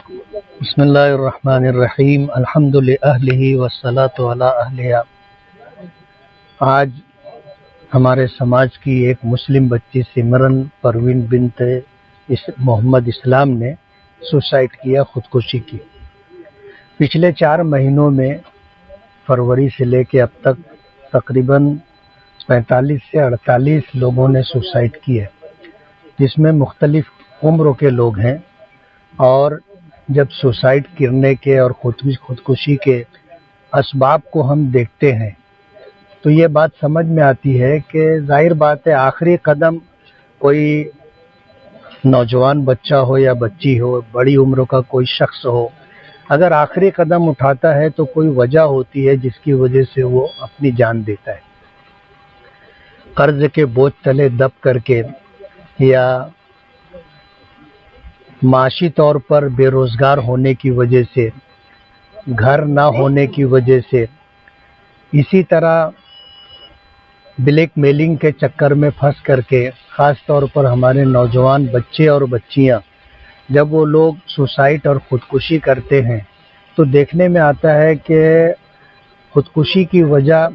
بسم اللہ الرحمن الرحیم الحمد للہ والصلاۃ علی اہلہا۔ آج ہمارے سماج کی ایک مسلم بچی سمرن پروین بنت محمد اسلام نے سوسائڈ کیا، خودکشی کی۔ پچھلے 4 مہینوں میں فروری سے لے کے اب تک تقریباً 45 سے 48 لوگوں نے سوسائڈ کی ہے، جس میں مختلف عمروں کے لوگ ہیں۔ اور جب سوسائڈ کرنے کے اور خودکشی کے اسباب کو ہم دیکھتے ہیں تو یہ بات سمجھ میں آتی ہے کہ ظاہر بات ہے، آخری قدم کوئی نوجوان بچہ ہو یا بچی ہو، بڑی عمر کا کوئی شخص ہو، اگر آخری قدم اٹھاتا ہے تو کوئی وجہ ہوتی ہے جس کی وجہ سے وہ اپنی جان دیتا ہے۔ قرض کے بوجھ تلے دب کر کے، یا معاشی طور پر بے روزگار ہونے کی وجہ سے، گھر نہ ہونے کی وجہ سے، اسی طرح بلیک میلنگ کے چکر میں پھنس کر کے، خاص طور پر ہمارے نوجوان بچے اور بچیاں جب وہ لوگ سوسائڈ اور خودکشی کرتے ہیں تو دیکھنے میں آتا ہے کہ خودکشی کی وجہ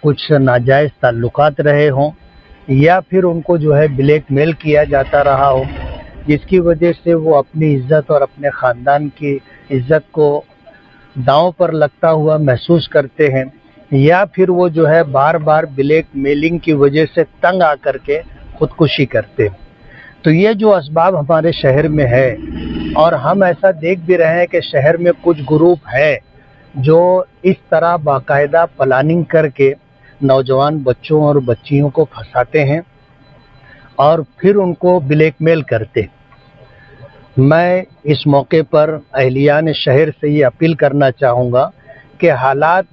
کچھ ناجائز تعلقات رہے ہوں، یا پھر ان کو بلیک میل کیا جاتا رہا ہو، جس کی وجہ سے وہ اپنی عزت اور اپنے خاندان کی عزت کو داؤں پر لگتا ہوا محسوس کرتے ہیں، یا پھر وہ بار بار بلیک میلنگ کی وجہ سے تنگ آ کر کے خودکشی کرتے ہیں۔ تو یہ جو اسباب ہمارے شہر میں ہے، اور ہم ایسا دیکھ بھی رہے ہیں کہ شہر میں کچھ گروپ ہے جو اس طرح باقاعدہ پلاننگ کر کے نوجوان بچوں اور بچیوں کو پھنساتے ہیں اور پھر ان کو بلیک میل کرتے۔ میں اس موقع پر اہلیان شہر سے یہ اپیل کرنا چاہوں گا کہ حالات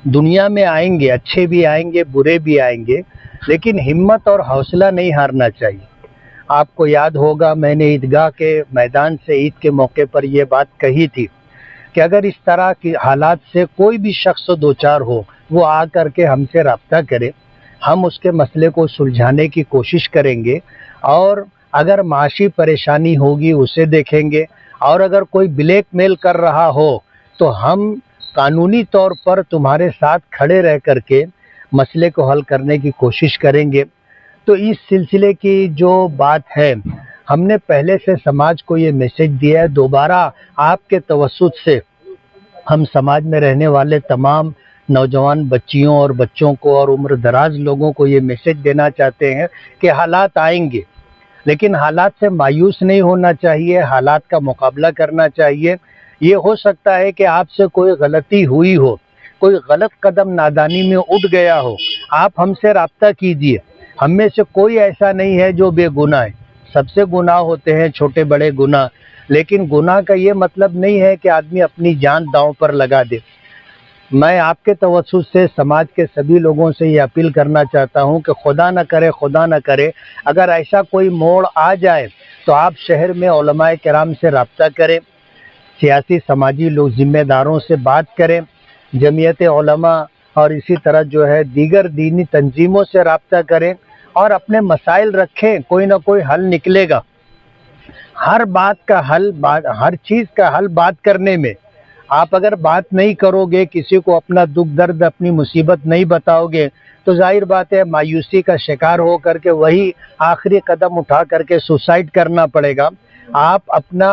دنیا میں آئیں گے، اچھے بھی آئیں گے، برے بھی آئیں گے، لیکن ہمت اور حوصلہ نہیں ہارنا چاہیے۔ آپ کو یاد ہوگا میں نے عیدگاہ کے میدان سے عید کے موقع پر یہ بات کہی تھی کہ اگر اس طرح کی حالات سے کوئی بھی شخص دوچار ہو، وہ آ کر کے ہم سے رابطہ کرے، ہم اس کے مسئلے کو سلجھانے کی کوشش کریں گے، اور اگر معاشی پریشانی ہوگی اسے دیکھیں گے، اور اگر کوئی بلیک میل کر رہا ہو تو ہم قانونی طور پر تمہارے ساتھ کھڑے رہ کر کے مسئلے کو حل کرنے کی کوشش کریں گے۔ تو اس سلسلے کی جو بات ہے، ہم نے پہلے سے سماج کو یہ میسج دیا ہے، دوبارہ آپ کے توسط سے ہم سماج میں رہنے والے تمام نوجوان بچیوں اور بچوں کو اور عمر دراز لوگوں کو یہ میسج دینا چاہتے ہیں کہ حالات آئیں گے، لیکن حالات سے مایوس نہیں ہونا چاہیے، حالات کا مقابلہ کرنا چاہیے۔ یہ ہو سکتا ہے کہ آپ سے کوئی غلطی ہوئی ہو، کوئی غلط قدم نادانی میں اٹھ گیا ہو، آپ ہم سے رابطہ کیجیے۔ ہم میں سے کوئی ایسا نہیں ہے جو بے گناہ ہے، سب سے گناہ ہوتے ہیں، چھوٹے بڑے گناہ، لیکن گناہ کا یہ مطلب نہیں ہے کہ آدمی اپنی جان داؤں پر لگا دے۔ میں آپ کے توسط سے سماج کے سبھی لوگوں سے یہ اپیل کرنا چاہتا ہوں کہ خدا نہ کرے اگر ایسا کوئی موڑ آ جائے تو آپ شہر میں علماء کرام سے رابطہ کریں، سیاسی سماجی لوگ ذمہ داروں سے بات کریں، جمعیت علماء اور اسی طرح دیگر دینی تنظیموں سے رابطہ کریں اور اپنے مسائل رکھیں، کوئی نہ کوئی حل نکلے گا۔ ہر بات کا حل، ہر چیز کا حل بات کرنے میں، آپ اگر بات نہیں کرو گے، کسی کو اپنا دکھ درد، اپنی مصیبت نہیں بتاؤ گے، تو ظاہر بات ہے مایوسی کا شکار ہو کر کے وہی آخری قدم اٹھا کر کے سوسائڈ کرنا پڑے گا۔ آپ اپنا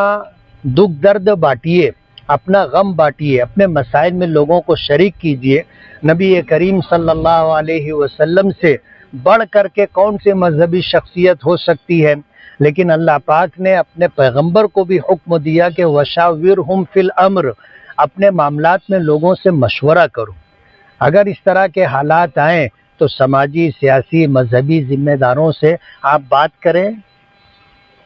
دکھ درد بانٹیے، اپنا غم بانٹیے، اپنے مسائل میں لوگوں کو شریک کیجیے۔ نبی کریم صلی اللہ علیہ وسلم سے بڑھ کر کے کون سی مذہبی شخصیت ہو سکتی ہے، لیکن اللہ پاک نے اپنے پیغمبر کو بھی حکم دیا کہ وَشَاوِرْهُمْ فِي الْأَمْرِ، اپنے معاملات میں لوگوں سے مشورہ کرو۔ اگر اس طرح کے حالات آئیں تو سماجی، سیاسی، مذہبی ذمہ داروں سے آپ بات کریں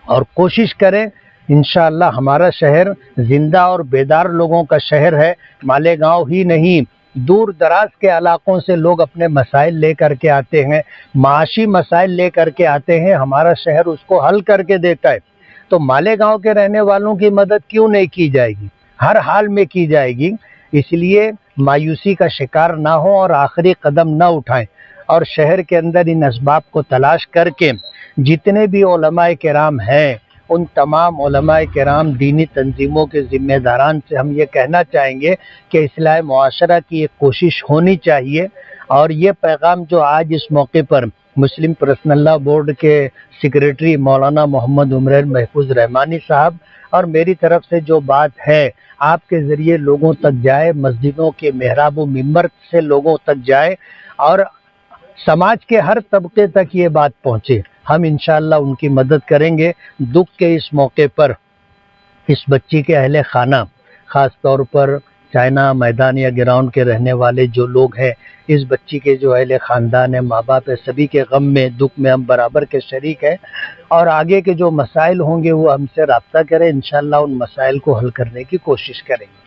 اور کوشش کریں۔ انشاءاللہ ہمارا شہر زندہ اور بیدار لوگوں کا شہر ہے، مالیگاؤں ہی نہیں، دور دراز کے علاقوں سے لوگ اپنے مسائل لے کر کے آتے ہیں، معاشی مسائل لے کر کے آتے ہیں، ہمارا شہر اس کو حل کر کے دیتا ہے۔ تو مالیگاؤں کے رہنے والوں کی مدد کیوں نہیں کی جائے گی؟ ہر حال میں کی جائے گی۔ اس لیے مایوسی کا شکار نہ ہو اور آخری قدم نہ اٹھائیں، اور شہر کے اندر ان اسباب کو تلاش کر کے جتنے بھی علماء کرام ہیں ان تمام علماء کرام دینی تنظیموں کے ذمہ داران سے ہم یہ کہنا چاہیں گے کہ اصلاح معاشرہ کی ایک کوشش ہونی چاہیے، اور یہ پیغام جو آج اس موقع پر مسلم پرسنل لا بورڈ کے سیکریٹری مولانا محمد عمرین محفوظ رحمانی صاحب اور میری طرف سے جو بات ہے آپ کے ذریعے لوگوں تک جائے، مسجدوں کے محراب و ممبر سے لوگوں تک جائے اور سماج کے ہر طبقے تک یہ بات پہنچے، ہم انشاءاللہ ان کی مدد کریں گے۔ دکھ کے اس موقع پر اس بچی کے اہل خانہ، خاص طور پر چائنا میدان یا گراؤنڈ کے رہنے والے جو لوگ ہیں، اس بچی کے جو اہل خاندان ہیں، ماں باپ ہے، سبھی کے غم میں دکھ میں ہم برابر کے شریک ہیں، اور آگے کے جو مسائل ہوں گے وہ ہم سے رابطہ کریں، انشاءاللہ ان مسائل کو حل کرنے کی کوشش کریں گے۔